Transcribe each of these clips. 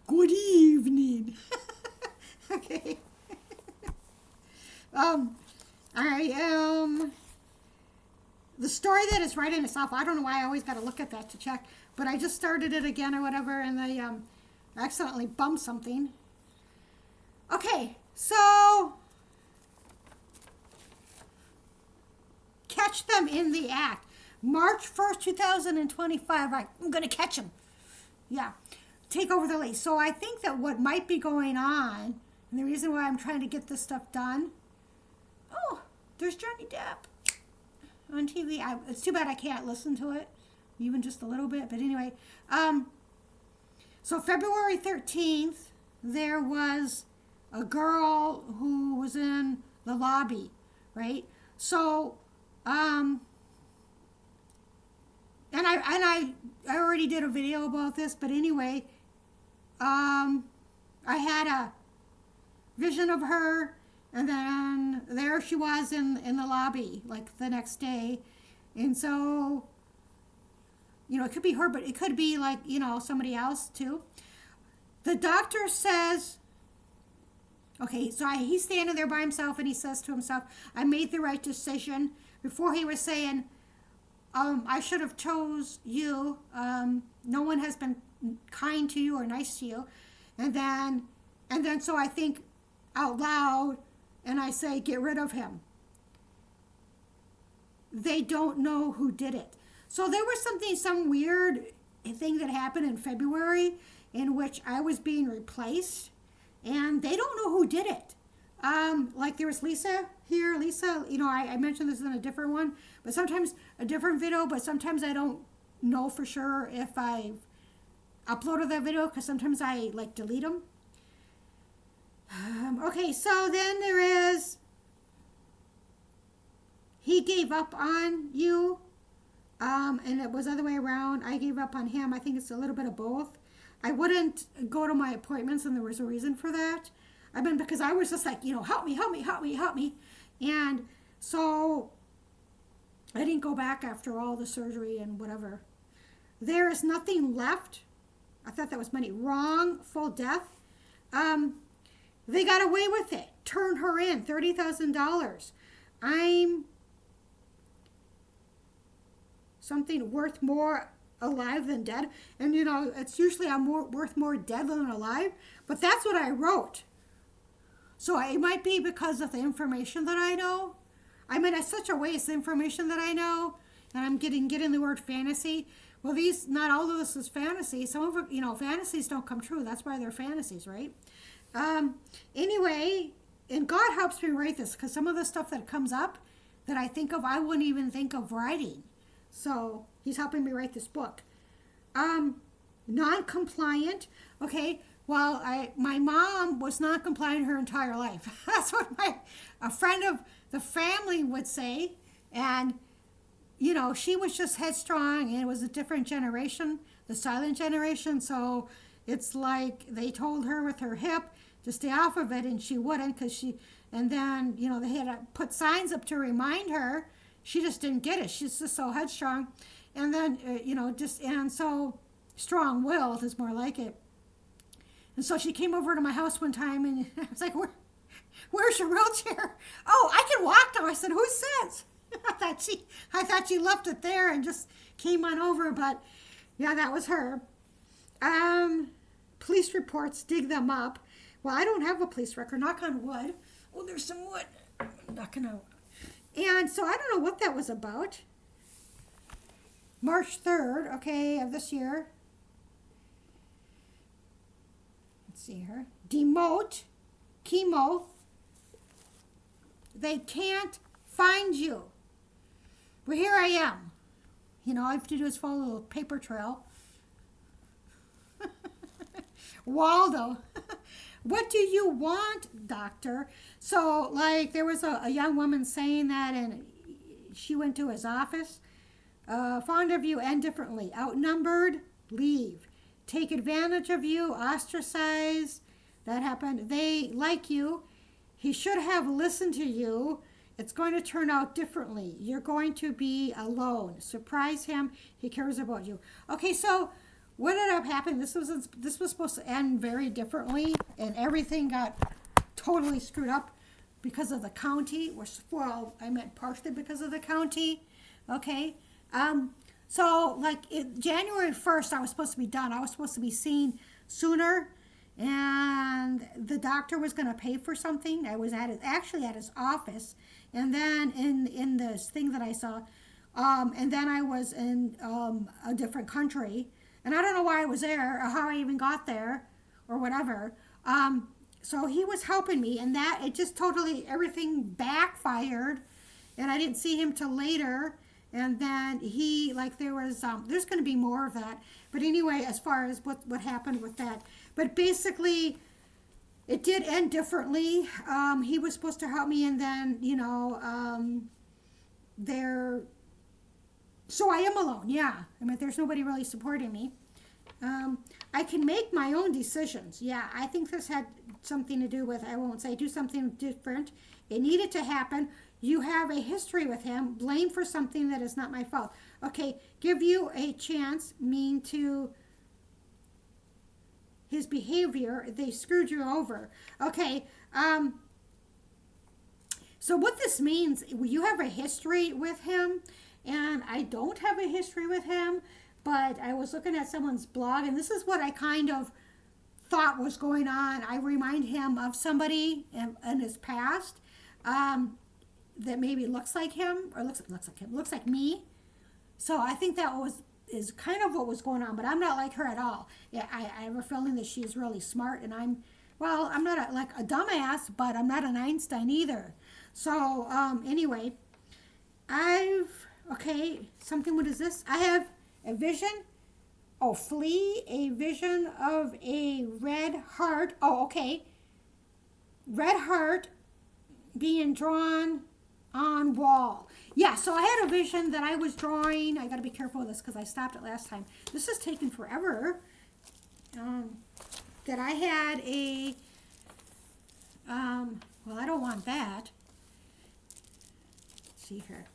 Good evening. Okay. I am the story that is writing itself. I don't know why I always got to look at that to check, but I just started it again or whatever, and I accidentally bumped something. Okay, so catch them in the act. March 1st, 2025. I'm gonna catch them. Yeah, take over the lease. So I think that what might be going on, and the reason why I'm trying to get this stuff done. Oh, there's Johnny Depp on TV. It's too bad I can't listen to it, even just a little bit. But anyway, so February 13th, there was a girl who was in the lobby, right? So, and I already did a video about this, but anyway, I had a vision of her, and then there she was in the lobby, like the next day. And so, it could be her, but it could be like, somebody else too. The doctor says, okay, so he's standing there by himself, and he says to himself, I made the right decision. Before he was saying, I should have chose you. No one has been kind to you or nice to you. And then so I think out loud, and I say, get rid of him. They don't know who did it. So there was some weird thing that happened in February in which I was being replaced, and they don't know who did it. Like there was Lisa here. Lisa, I mentioned this in a different one, but sometimes a different video, but sometimes I don't know for sure if I uploaded that video because sometimes I like delete them. Okay, so then there is, he gave up on you, and it was the other way around. I gave up on him. I think it's a little bit of both. I wouldn't go to my appointments, and there was a reason for that. Because I was just like, help me, help me, help me, help me. And so I didn't go back after all the surgery and whatever. There is nothing left. I thought that was money. Wrongful death. They got away with it. Turn her in, $30,000. I'm something worth more alive than dead. And it's usually I'm worth more dead than alive. But that's what I wrote. So it might be because of the information that I know. It's such a waste of information that I know. And I'm getting the word fantasy. Well, not all of this is fantasy. Some of it, fantasies don't come true. That's why they're fantasies, right? Anyway, and God helps me write this because some of the stuff that comes up that I think of, I wouldn't even think of writing. So he's helping me write this book. Non-compliant. Okay, well, my mom was non-compliant her entire life. That's what a friend of the family would say. And, she was just headstrong, and it was a different generation, the silent generation. So it's like they told her with her hip to stay off of it, and she wouldn't and then, they had to put signs up to remind her. She just didn't get it. She's just so headstrong. And then, and so strong-willed is more like it. And so she came over to my house one time, and I was like, where's your wheelchair? Oh, I can walk now. I said, who says? I thought she left it there and just came on over, but yeah, that was her. Police reports, dig them up. Well, I don't have a police record, knock on wood. Oh, there's some wood. I'm knocking out. And so I don't know what that was about. March 3rd, okay, of this year. Let's see here. Demote, chemo. They can't find you. Well, here I am. All I have to do is follow a paper trail. Waldo, what do you want, doctor? So, like, there was a young woman saying that, and she went to his office. Fond of you and differently. Outnumbered, leave. Take advantage of you, ostracize. That happened. They like you. He should have listened to you. It's going to turn out differently. You're going to be alone. Surprise him. He cares about you. Okay, so what ended up happening, this was supposed to end very differently, and everything got totally screwed up because of the county. Well, I meant partially because of the county. Okay. So like January 1st, I was supposed to be done. I was supposed to be seen sooner, and the doctor was going to pay for something. I was actually at his office, and then in this thing that I saw, and then I was in a different country, and I don't know why I was there or how I even got there or whatever. So he was helping me, and that it just totally everything backfired, and I didn't see him till later. And then he like there's going to be more of that, but anyway, as far as what happened with that, but basically it did end differently. He was supposed to help me, and then there. So I am alone. Yeah, I mean, there's nobody really supporting me. I can make my own decisions. Yeah, I think this had something to do with, I won't say do something different. It needed to happen. You have a history with him. Blame for something that is not my fault. Okay, give you a chance mean to his behavior. They screwed you over. Okay, so what this means, you have a history with him, and I don't have a history with him, but I was looking at someone's blog, and this is what I kind of thought was going on. I remind him of somebody in his past that maybe looks like him, or looks like him, looks like me. So I think that is kind of what was going on, but I'm not like her at all. Yeah, I have a feeling that she's really smart, and I'm not like a dumbass, but I'm not an Einstein either. So anyway, something, what is this? I have a vision. Oh, flee, a vision of a red heart. Oh, okay. Red heart being drawn on wall. Yeah, so I had a vision that I was drawing. I got to be careful with this because I stopped it last time. This is taking forever. That I had a, well, I don't want that. Let's see here.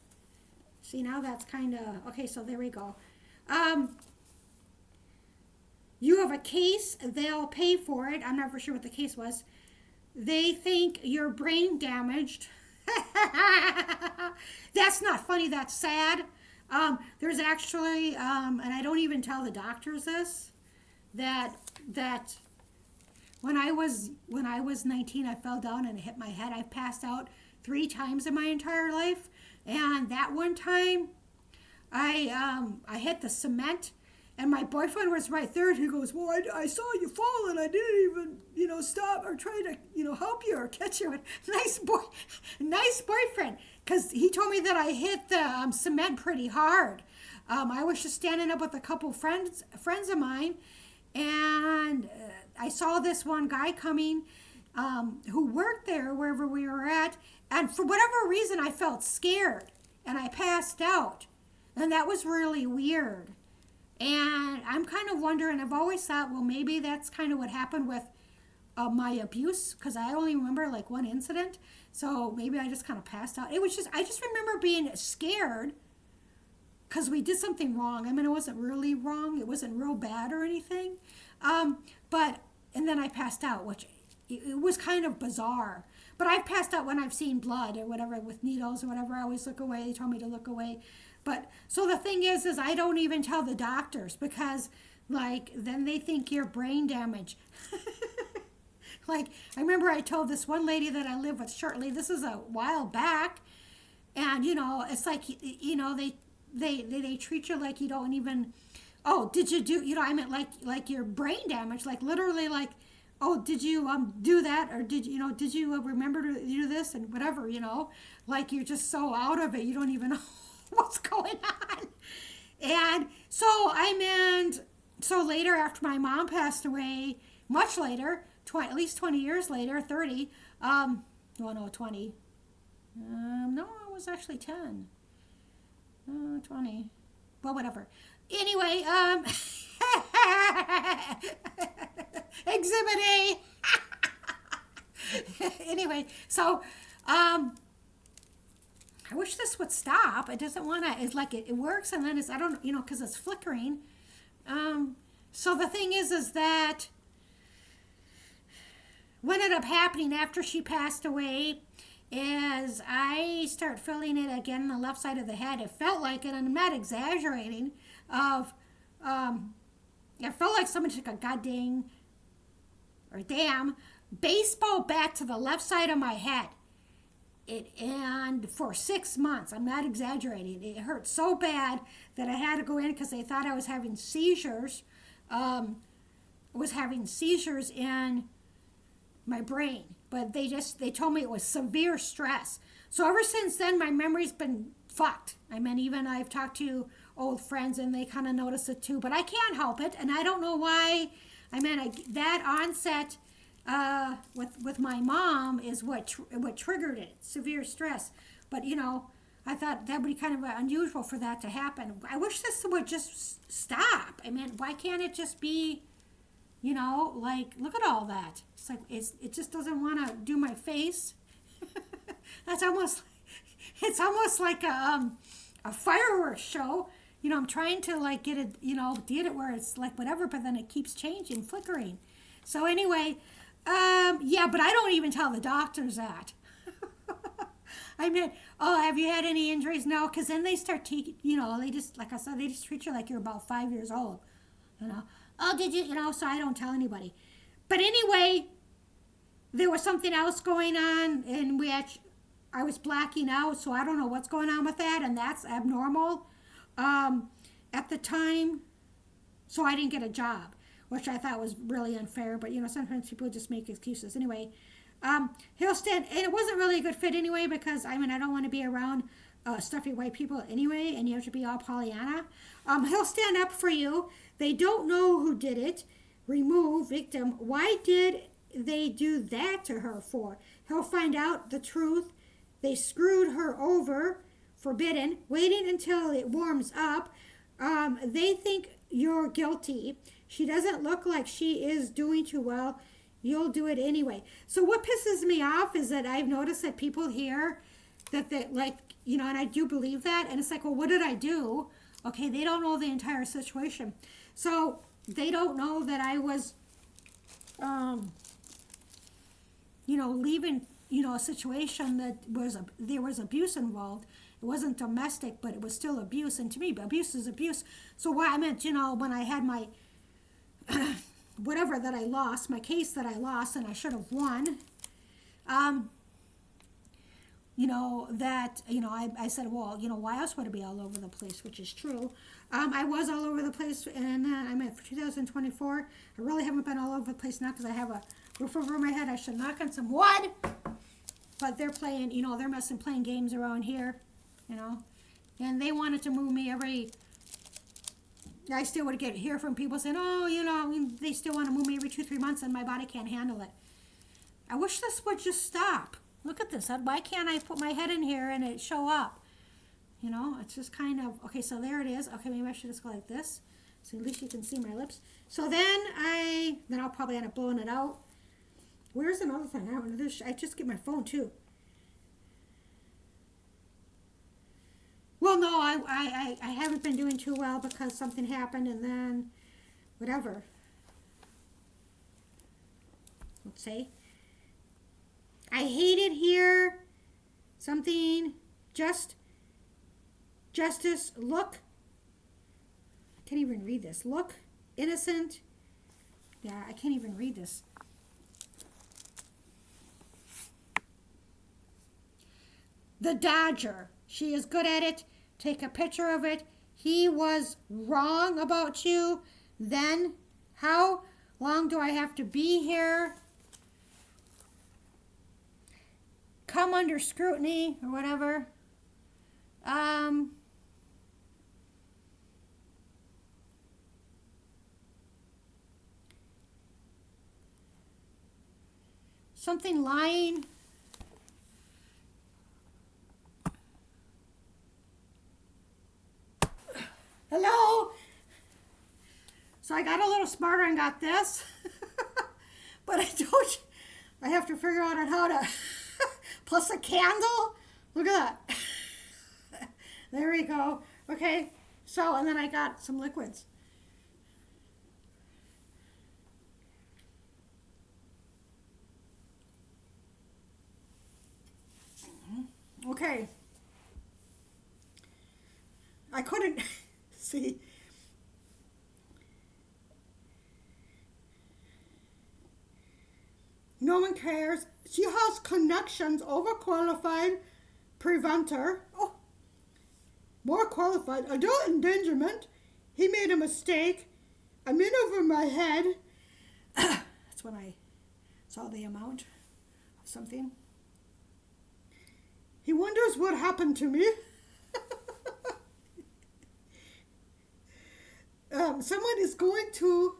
See, now that's kind of, okay, so there we go. You have a case, they'll pay for it. I'm not for sure what the case was. They think you're brain damaged. That's not funny, that's sad. There's actually, and I don't even tell the doctors this, that when I was 19, I fell down and hit my head. I passed out 3 times in my entire life. And that one time, I hit the cement, and my boyfriend was right there, and he goes, well, I saw you fall, and I didn't even, stop or try to, help you or catch you. Nice boyfriend, because he told me that I hit the cement pretty hard. I was just standing up with a couple friends of mine, and I saw this one guy coming who worked there wherever we were at, and for whatever reason, I felt scared, and I passed out, and that was really weird. And I'm kind of wondering, I've always thought, well, maybe that's kind of what happened with my abuse, because I only remember like one incident, so maybe I just kind of passed out. I just remember being scared because we did something wrong. I mean, it wasn't really wrong, it wasn't real bad or anything, and then I passed out, which it was kind of bizarre. But I've passed out when I've seen blood or whatever with needles or whatever. I always look away. They told me to look away. But so the thing is I don't even tell the doctors because, like, then they think you're brain damaged. Like, I remember I told this one lady that I live with shortly. This is a while back, and it's like they treat you like you don't even. Oh, did you do? I meant like you're brain damaged, like literally like. Oh, did you do that, or did you remember to do this and whatever, like you're just so out of it you don't even know what's going on. And so so later, after my mom passed away, much later, at least 20 years later, 30, 20. No, it was actually 10. 20. Well, whatever. Anyway, Exhibit A. Anyway, so I wish this would stop. It doesn't want to. It's like it works, and then I don't, because it's flickering. So the thing is that what ended up happening after she passed away is I start feeling it again on the left side of the head. It felt like it, and I'm not exaggerating, of it felt like someone took a goddamn or damn baseball bat to the left side of my head. And for 6 months, I'm not exaggerating, it hurt so bad that I had to go in because they thought I was having seizures. Was having seizures in my brain, but they told me it was severe stress. So ever since then, my memory's been fucked. I mean, even I've talked to old friends and they kind of notice it too, but I can't help it, and I don't know why. I mean, that onset with my mom is what triggered it, severe stress. But I thought that would be kind of unusual for that to happen. I wish this would just stop. I mean, why can't it just be, like, look at all that. It's like it just doesn't want to do my face. It's almost like a fireworks show. I'm trying to like get it, get it where it's like whatever, but then it keeps changing, flickering. So anyway. Yeah, but I don't even tell the doctors that. I mean, oh, have you had any injuries? No, because then they start they just, like I said, they just treat you like you're about 5 years old. Oh, did you, so I don't tell anybody. But anyway, there was something else going on, and I was blacking out, so I don't know what's going on with that, and that's abnormal at the time, so I didn't get a job, which I thought was really unfair, but sometimes people just make excuses. Anyway, he'll stand, and it wasn't really a good fit anyway, because I don't want to be around stuffy white people anyway, and you have to be all Pollyanna. He'll stand up for you. They don't know who did it. Remove victim. Why did they do that to her for? He'll find out the truth. They screwed her over. Forbidden. Waiting until it warms up. They think you're guilty. She doesn't look like she is doing too well. You'll do it anyway. So what pisses me off is that I've noticed that people here that they like, and I do believe that, and it's like, well, what did I do? Okay, they don't know the entire situation. So they don't know that I was, leaving, a situation that there was abuse involved. It wasn't domestic, but it was still abuse. And to me, abuse is abuse. So why I meant, when I had my whatever that I lost, my case that I lost and I should have won, I said, well, why else would it be all over the place, which is true. I was all over the place, and for 2024, I really haven't been all over the place now because I have a roof over my head. I should knock on some wood, but they're playing, they're playing games around here, and they wanted to move me I still would hear from people saying, oh, they still want to move me every 2-3 months and my body can't handle it. I wish this would just stop. Look at this. Why can't I put my head in here and it show up? It's just kind of, okay, so there it is. Okay, maybe I should just go like this. So at least you can see my lips. So then I'll probably end up blowing it out. Where's another thing? I just get my phone too. Well, no, I haven't been doing too well because something happened and then whatever. Let's see. I hate it here. Something, justice, look. I can't even read this. Look, innocent. Yeah, I can't even read this. The Dodger. She is good at it. Take a picture of it. He was wrong about you. Then, how long do I have to be here? Come under scrutiny or whatever. Something lying. Hello? So I got a little smarter and got this. But I have to figure out on how to, plus a candle. Look at that. There we go. Okay, so, and then I got some liquids. Okay. I couldn't see. No one cares. She has connections, overqualified preventer. Oh, more qualified. Adult endangerment. He made a mistake. I'm in over my head. That's when I saw the amount of something. He wonders what happened to me. Someone is going to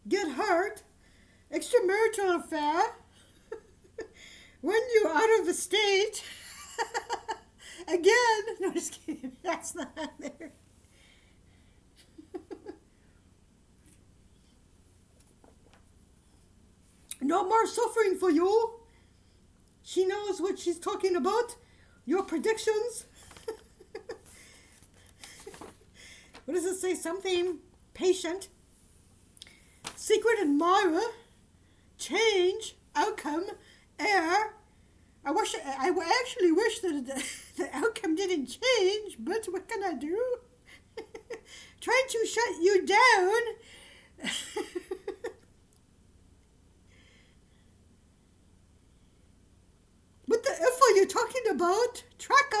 get hurt. Extramarital affair. When you're out of the state. Again. No, just kidding. That's not there. No more suffering for you. She knows what she's talking about. Your predictions. What does it say? Something patient. Secret admirer. Change. Outcome. Air. I actually wish that the outcome didn't change, but what can I do? Trying to shut you down. What the F are you talking about? Tracker?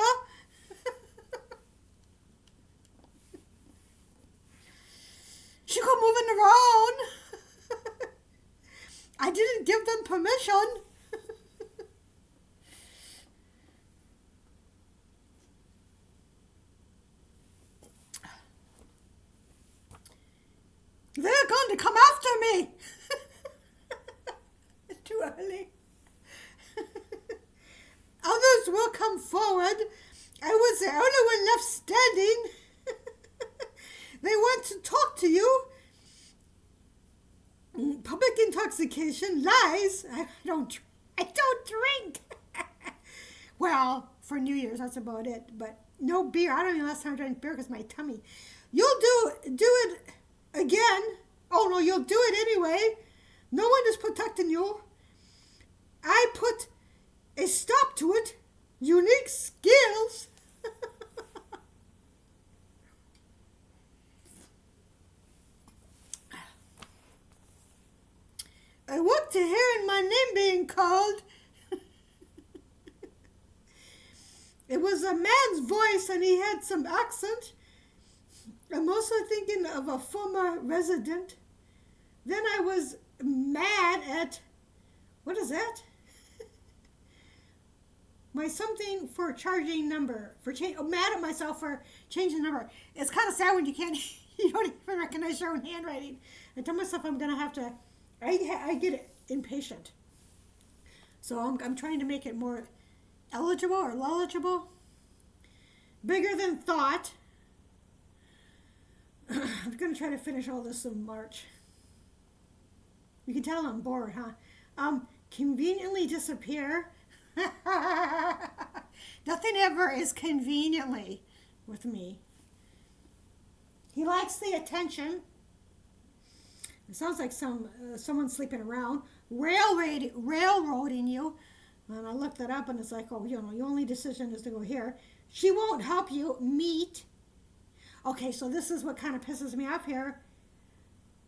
She go moving around. I didn't give them permission. They're going to come after me. It's too early. Others will come forward. I was the only one left standing. They want to talk to you. Public intoxication, lies. I don't drink. Well, for New Year's, that's about it. But no beer. I don't even last time I drank beer because my tummy. You'll do it again. Oh no, you'll do it anyway. No one is protecting you. I put a stop to it. Unique skills. I woke to hearing my name being called. It was a man's voice and he had some accent. I'm also thinking of a former resident. Then I was mad at, what is that? My something for charging number. Mad at myself for changing the number. It's kind of sad when you don't even recognize your own handwriting. I tell myself I'm going to have to, I get impatient. So I'm trying to make it more eligible or legible. Bigger than thought. I'm going to try to finish all this in March. You can tell I'm bored, huh? Conveniently disappear. Nothing ever is conveniently with me. He likes the attention. It sounds like someone sleeping around. Railroading you. And I looked that up and it's like, oh, your only decision is to go here. She won't help you meet. Okay, so this is what kind of pisses me off here.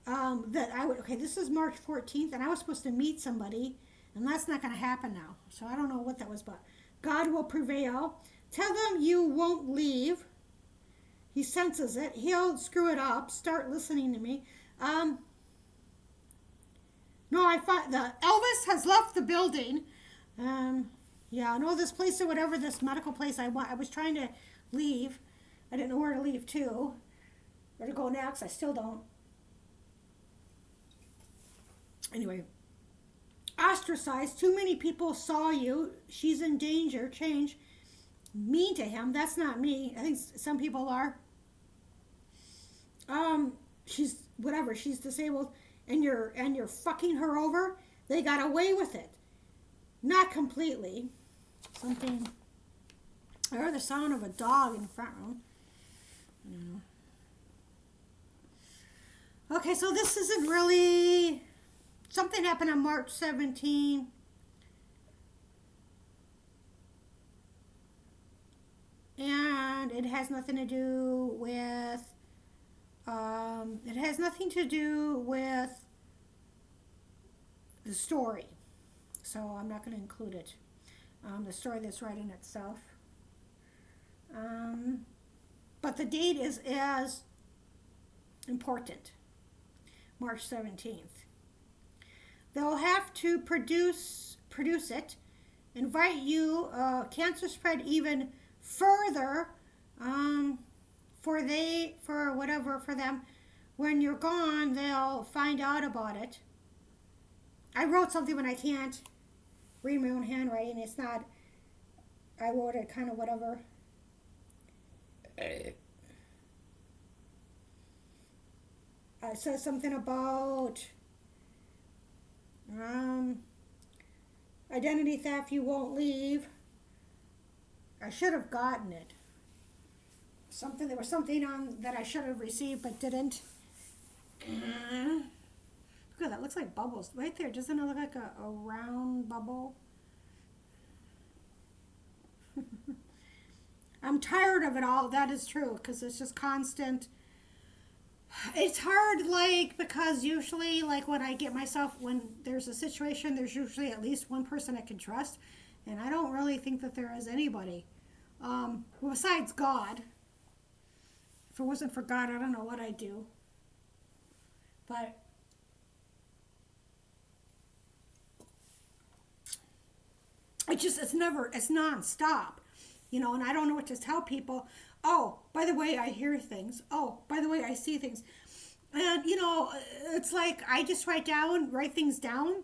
This is March 14th and I was supposed to meet somebody and that's not going to happen now. So I don't know what that was about. God will prevail. Tell them you won't leave. He senses it. He'll screw it up. Start listening to me. No, I thought the Elvis has left the building. Yeah, I know this place or whatever, this medical place I was trying to leave. I didn't know where to leave to. Where to go next, I still don't. Anyway. Ostracized. Too many people saw you. She's in danger. Change. Mean to him. That's not me. I think some people are. She's whatever. She's disabled, and you're fucking her over. They got away with it. Not completely. Something. I heard the sound of a dog in the front room. Okay, so this isn't really. Something happened on March 17. and it has nothing to do with it has nothing to do with the story, so I'm not going to include it. The story that's right in itself. But the date is as important, March 17th. They'll have to produce it, invite you, cancer spread even further, for them. When you're gone, they'll find out about it. I wrote something when I can't read my own handwriting. It's not, I wrote it kind of whatever. It says something about identity theft, you won't leave. I should have gotten it. There was something on that I should have received but didn't. Look at that, looks like bubbles. Right there, doesn't it look like a round bubble? I'm tired of it all, that is true, because it's just constant. It's hard, because usually, when I get myself, when there's a situation, there's usually at least one person I can trust, and I don't really think that there is anybody. Besides God. If it wasn't for God, I don't know what I'd do. But it's nonstop, and I don't know what to tell people. Oh, by the way, I hear things. Oh, by the way, I see things. And, it's like I just write things down.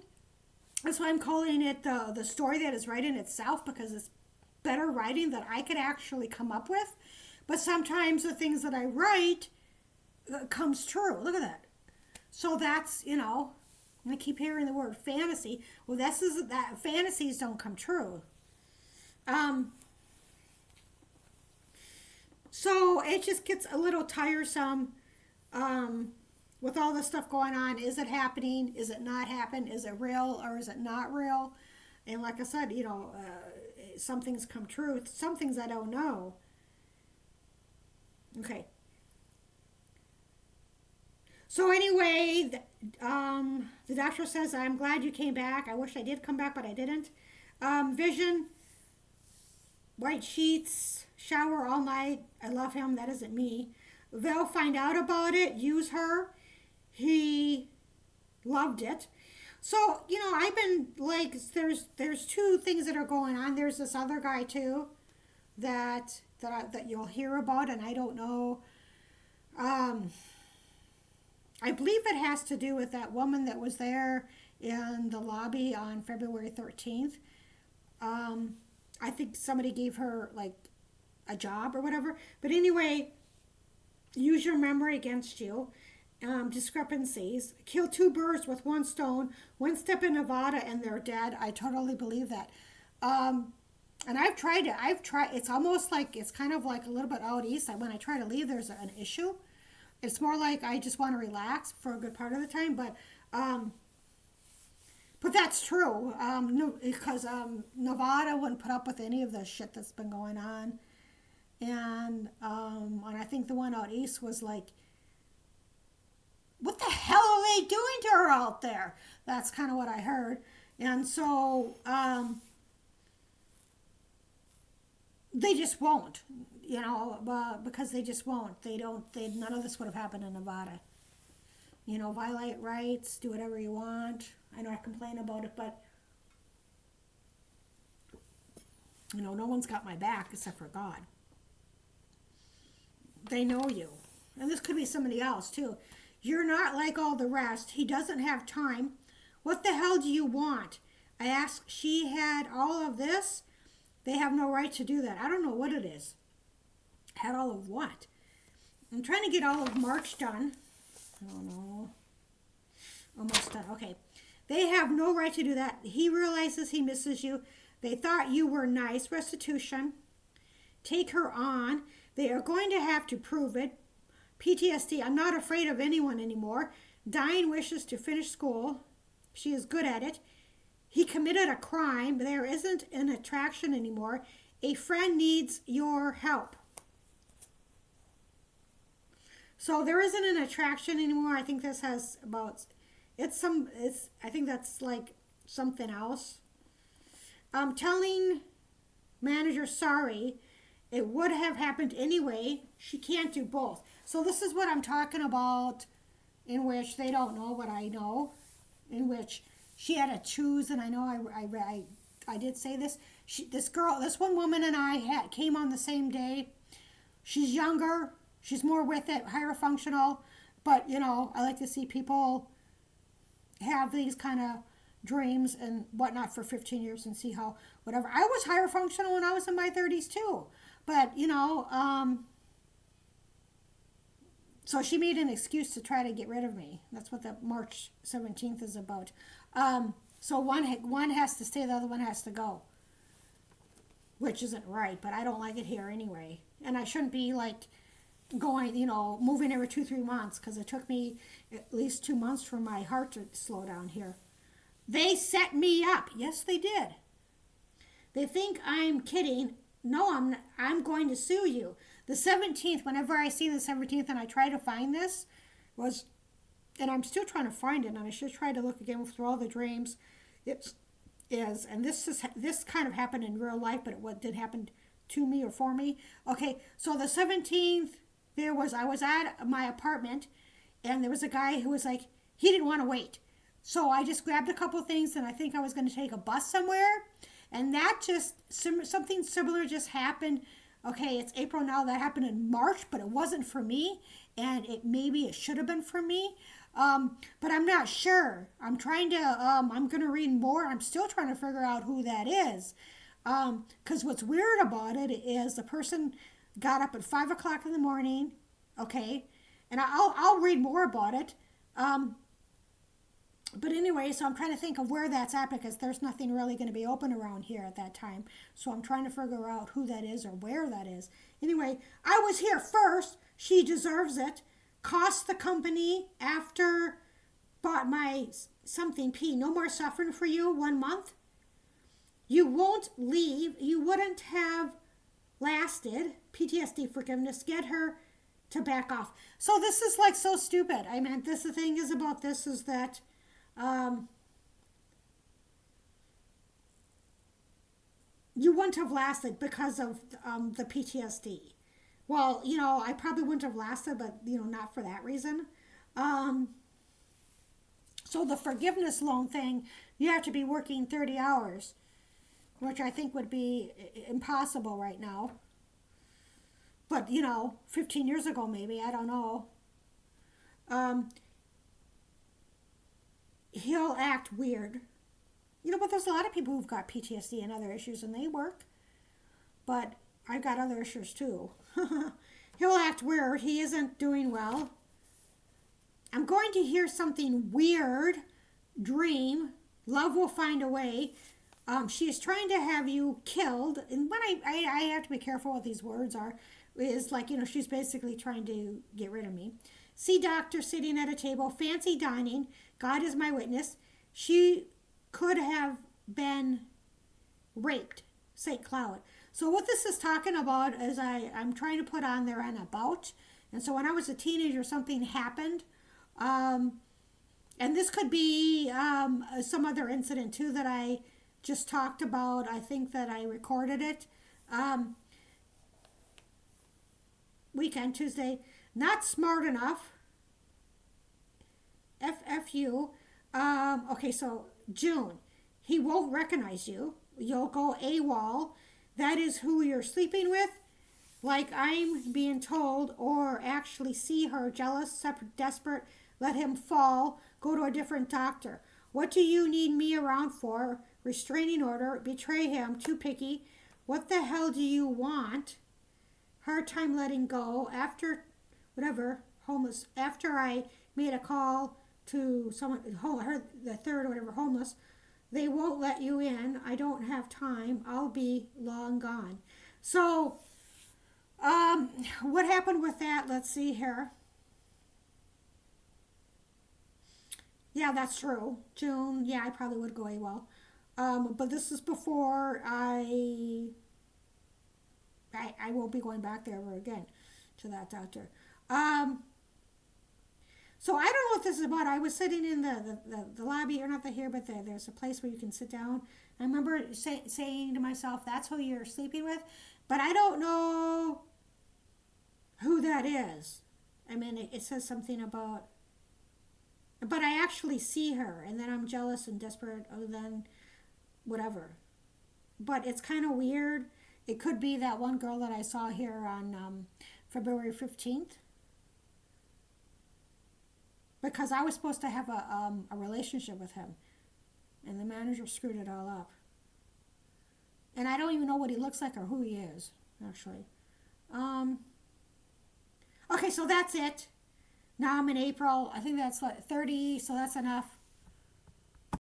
That's why I'm calling it the story that is right in itself, because it's better writing that I could actually come up with. But sometimes the things that I write comes true. Look at that. So that's, I keep hearing the word fantasy. Well, that fantasies don't come true. So it just gets a little tiresome with all this stuff going on. Is it happening? Is it not happening? Is it real or is it not real? And like I said, some things come true. Some things I don't know. Okay. So anyway, the doctor says, I'm glad you came back. I wish I did come back, but I didn't. Vision, white sheets, shower all night. I love him. That isn't me. They'll find out about it. Use her. He loved it. So, I've been there's two things that are going on. There's this other guy too that you'll hear about, and I don't know. I believe it has to do with that woman that was there in the lobby on February 13th. I think somebody gave her a job or whatever. But anyway, use your memory against you. Discrepancies. Kill two birds with one stone. One step in Nevada and they're dead. I totally believe that. And I've tried it. It's almost it's kind of a little bit out east. When I try to leave, there's an issue. It's more like I just want to relax for a good part of the time. But that's true. Because Nevada wouldn't put up with any of the shit that's been going on. And I think the one out east was what the hell are they doing to her out there? That's kind of what I heard. And so they just won't, because they just won't. None of this would have happened in Nevada. Violate rights, do whatever you want. I know I complain about it, but no one's got my back except for God. They know you. And this could be somebody else too. You're not like all the rest. He doesn't have time. What the hell do you want? I asked. She had all of this. They have no right to do that. I don't know what it is. Had all of what? I'm trying to get all of March done. I don't know. Almost done. Okay. They have no right to do that. He realizes he misses you. They thought you were nice. Restitution. Take her on. They are going to have to prove it. PTSD. I'm not afraid of anyone anymore. Dying wishes to finish school. She is good at it. He committed a crime. There isn't an attraction anymore. A friend needs your help. So there isn't an attraction anymore. I think this has about, I think that's like something else. Telling manager sorry, it would have happened anyway. She can't do both. So this is what I'm talking about, in which they don't know what I know, in which she had to choose, and I know I did say this. This one woman and I came on the same day. She's younger. She's more with it, higher functional. But, you know, I like to see people have these kind of dreams and whatnot for 15 years and see how, whatever. I was higher functional when I was in my 30s too. But, you know, so she made an excuse to try to get rid of me. That's what the March 17th is about. So one has to stay, the other one has to go, which isn't right, but I don't like it here anyway. And I shouldn't be like going, you know, moving every 2-3 months, because it took me at least 2 months for my heart to slow down here. They set me up. Yes, they did. They think I'm kidding. No, I'm going to sue you. The 17th, whenever I see the 17th and I try to find this, was, and I'm still trying to find it, and I should try to look again through all the dreams. It is, and this kind of happened in real life, but it did happen to me or for me. Okay, so the 17th, I was at my apartment, and there was a guy who was like, he didn't want to wait. So I just grabbed a couple things, and I think I was going to take a bus somewhere. And that something similar just happened. Okay, it's April now. That happened in March, but it wasn't for me. And maybe it should have been for me. But I'm not sure. I'm trying to, I'm going to read more. I'm still trying to figure out who that is. Because what's weird about it is the person got up at 5 o'clock in the morning. Okay. And I'll read more about it. But anyway, so I'm trying to think of where that's at, because there's nothing really going to be open around here at that time. So I'm trying to figure out who that is or where that is. Anyway, I was here first. She deserves it. Cost the company after bought my something P. No more suffering for you. 1 month. You won't leave. You wouldn't have lasted. PTSD forgiveness. Get her to back off. So this is like so stupid. I mean, the thing is about this is that you wouldn't have lasted because of the PTSD. Well, you know, I probably wouldn't have lasted, but, you know, not for that reason. So the forgiveness loan thing, you have to be working 30 hours, which I think would be impossible right now. But, you know, 15 years ago maybe, I don't know. He'll act weird. You know, but there's a lot of people who've got PTSD and other issues, and they work. But I've got other issues too. He'll act weird. He isn't doing well. I'm going to hear something weird. Dream. Love will find a way. She is trying to have you killed. And when I have to be careful what these words are. Is like, you know, she's basically trying to get rid of me. See doctor sitting at a table. Fancy dining. God is my witness. She could have been raped. St. Cloud. So what this is talking about is I'm trying to put on there an about. And so when I was a teenager, something happened. And this could be some other incident too that I just talked about. I think that I recorded it. Weekend, Tuesday. Not smart enough. FFU. Okay, so June. He won't recognize you. You'll go AWOL. That is who you're sleeping with. Like I'm being told, or actually see her jealous, separate, desperate. Let him fall. Go to a different doctor. What do you need me around for? Restraining order. Betray him. Too picky. What the hell do you want? Hard time letting go. After, whatever, homeless. After I made a call to someone, the third or whatever, homeless. They won't let you in. I don't have time. I'll be long gone. So, what happened with that? Let's see here. Yeah, that's true. June, yeah, I probably would go AWOL. But this is before I I won't be going back there ever again to that doctor. Um, so I don't know what this is about. I was sitting in the lobby, or not the here, but there's a place where you can sit down. I remember saying to myself, that's who you're sleeping with. But I don't know who that is. I mean, it says something about, but I actually see her, and then I'm jealous and desperate, oh, then whatever. But it's kind of weird. It could be that one girl that I saw here on February 15th, because I was supposed to have a relationship with him, and the manager screwed it all up. And I don't even know what he looks like or who he is, actually. Um, okay, so that's it. Now I'm in April. I think that's what, 30, so that's enough.